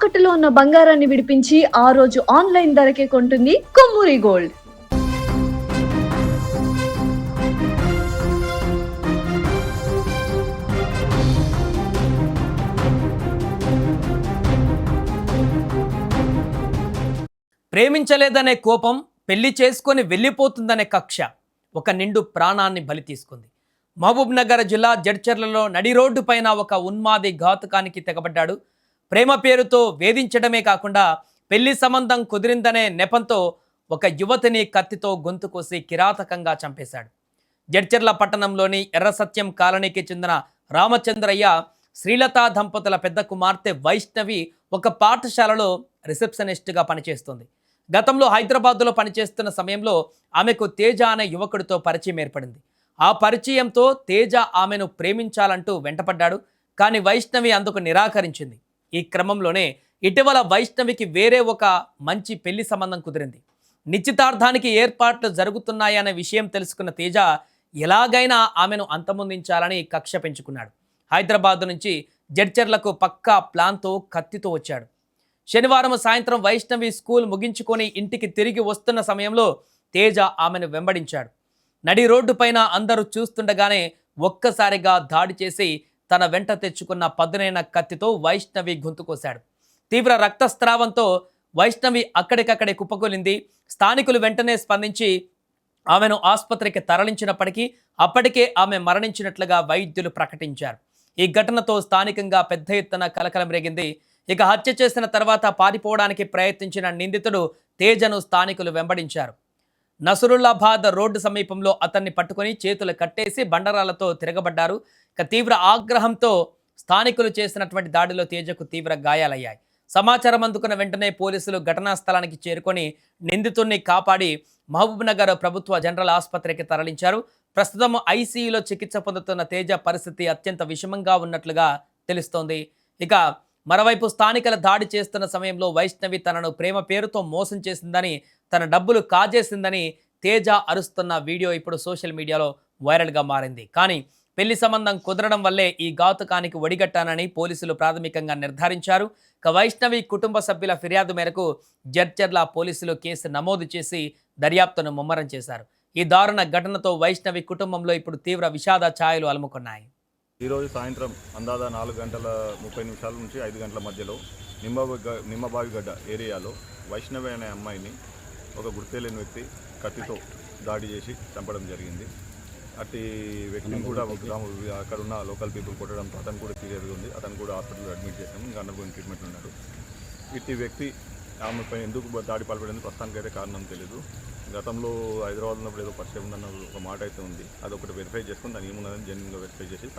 తాకట్టులో ఉన్న బంగారాన్ని విడిపించి ఆ రోజు ఆన్లైన్ ధరకే కొంటుంది కొమ్మూరి గోల్డ్. ప్రేమించలేదనే కోపం పెళ్లి చేసుకొని వెళ్ళిపోతుందనే కక్ష ఒక నిండు ప్రాణాన్ని బలి తీసుకుంది. మహబూబ్ నగర్ జిల్లా జడ్చర్లలో నడి రోడ్డు పైన ఒక ఉన్మాది ఘాతుకానికి తెగబడ్డాడు. ప్రేమ పేరుతో వేధించడమే కాకుండా పెళ్లి సంబంధం కుదిరిందనే నెపంతో ఒక యువతిని కత్తితో గొంతు కోసి కిరాతకంగా చంపేశాడు. జడ్చర్ల పట్టణంలోని ఎర్రసత్యం కాలనీకి చెందిన రామచంద్రయ్య, శ్రీలత దంపతుల పెద్ద కుమార్తె వైష్ణవి ఒక పాఠశాలలో రిసెప్షనిస్ట్గా పనిచేస్తుంది. గతంలో హైదరాబాద్లో పనిచేస్తున్న సమయంలో ఆమెకు తేజ అనే యువకుడితో పరిచయం ఏర్పడింది. ఆ పరిచయంతో తేజ ఆమెను ప్రేమించాలంటూ వెంటపడ్డాడు. కానీ వైష్ణవి అందుకు నిరాకరించింది. ఈ క్రమంలోనే ఇటీవల వైష్ణవికి వేరే ఒక మంచి పెళ్లి సంబంధం కుదిరింది. నిశ్చితార్థానికి ఏర్పాట్లు జరుగుతున్నాయనే విషయం తెలుసుకున్న తేజ ఎలాగైనా ఆమెను అంతమొందించాలని కక్ష పెంచుకున్నాడు. హైదరాబాద్ నుంచి జడ్చర్లకు పక్కా ప్లాన్తో కత్తితో వచ్చాడు. శనివారం సాయంత్రం వైష్ణవి స్కూల్ ముగించుకొని ఇంటికి తిరిగి వస్తున్న సమయంలో తేజ ఆమెను వెంబడించాడు. నడి రోడ్డు పైన అందరూ చూస్తుండగానే ఒక్కసారిగా దాడి చేసి తన వెంట తెచ్చుకున్న పదునైన కత్తితో వైష్ణవి గొంతుకోశాడు. తీవ్ర రక్తస్రావంతో వైష్ణవి అక్కడికక్కడే కుప్పకూలింది. స్థానికులు వెంటనే స్పందించి ఆమెను ఆసుపత్రికి తరలించినప్పటికీ అప్పటికే ఆమె మరణించినట్లుగా వైద్యులు ప్రకటించారు. ఈ ఘటనతో స్థానికంగా పెద్ద ఎత్తున కలకలం రేగింది. ఇక హత్య చేసిన తర్వాత పారిపోవడానికి ప్రయత్నించిన నిందితుడు తేజను స్థానికులు వెంబడించారు. నసరుల్లాబాద్ రోడ్డు సమీపంలో అతన్ని పట్టుకొని చేతులు కట్టేసి బండరాలతో తిరగబడ్డారు. ఇక తీవ్ర ఆగ్రహంతో స్థానికులు చేసినటువంటి దాడిలో తేజకు తీవ్ర గాయాలయ్యాయి. సమాచారం అందుకున్న వెంటనే పోలీసులు ఘటనా స్థలానికి చేరుకొని నిందితుడిని కాపాడి మహబూబ్ నగర్ ప్రభుత్వ జనరల్ ఆసుపత్రికి తరలించారు. ప్రస్తుతం ఐసీయూలో చికిత్స పొందుతున్న తేజ పరిస్థితి అత్యంత విషమంగా ఉన్నట్లుగా తెలుస్తోంది. ఇక మరోవైపు స్థానికుల దాడి చేస్తున్న సమయంలో వైష్ణవి తనను ప్రేమ పేరుతో మోసం చేసిందని, తన డబ్బులు కాజేసిందని తేజ అరుస్తున్న వీడియో ఇప్పుడు సోషల్ మీడియాలో వైరల్గా మారింది. కానీ పెళ్లి సంబంధం కుదరడం వల్లే ఈ ఘాతుకానికి ఒడిగట్టానని పోలీసులు ప్రాథమికంగా నిర్ధారించారు. ఇక వైష్ణవి కుటుంబ సభ్యుల ఫిర్యాదు మేరకు జడ్చర్ల పోలీసులు కేసు నమోదు చేసి దర్యాప్తును ముమ్మరం చేశారు. ఈ దారుణ ఘటనతో వైష్ణవి కుటుంబంలో ఇప్పుడు తీవ్ర విషాద ఛాయలు అలుముకున్నాయి. ఈరోజు సాయంత్రం అందాదా 4:30 నుంచి 5 గంటల మధ్యలో నిమ్మబావిగడ్డ ఏరియాలో వైష్ణవి అనే అమ్మాయిని ఒక గుర్తులేని వ్యక్తి కత్తితో దాడి చేసి చంపడం జరిగింది. అట్టి వ్యక్తిని కూడా అక్కడ ఉన్న లోకల్ పీపుల్ కొట్టడంతో అతను కూడా సీరియస్గా ఉంది. అతను కూడా హాస్పిటల్లో అడ్మిట్ చేసాము. ఇంకా అండర్గోయింగ్ ట్రీట్మెంట్ ఉన్నాడు. ఇట్టి వ్యక్తి ఆమెపై ఎందుకు దాడి పాల్పడింది ప్రస్తుతానికైతే కారణం తెలియదు. గతంలో హైదరాబాద్ ఉన్నప్పుడు ఏదో పరిచయం ఉందన్న ఒక మాట అయితే ఉంది. అదొకటి వెరిఫై చేసుకుని దాని ఏమున్నదని జెన్యున్గా వెరిఫై చేసి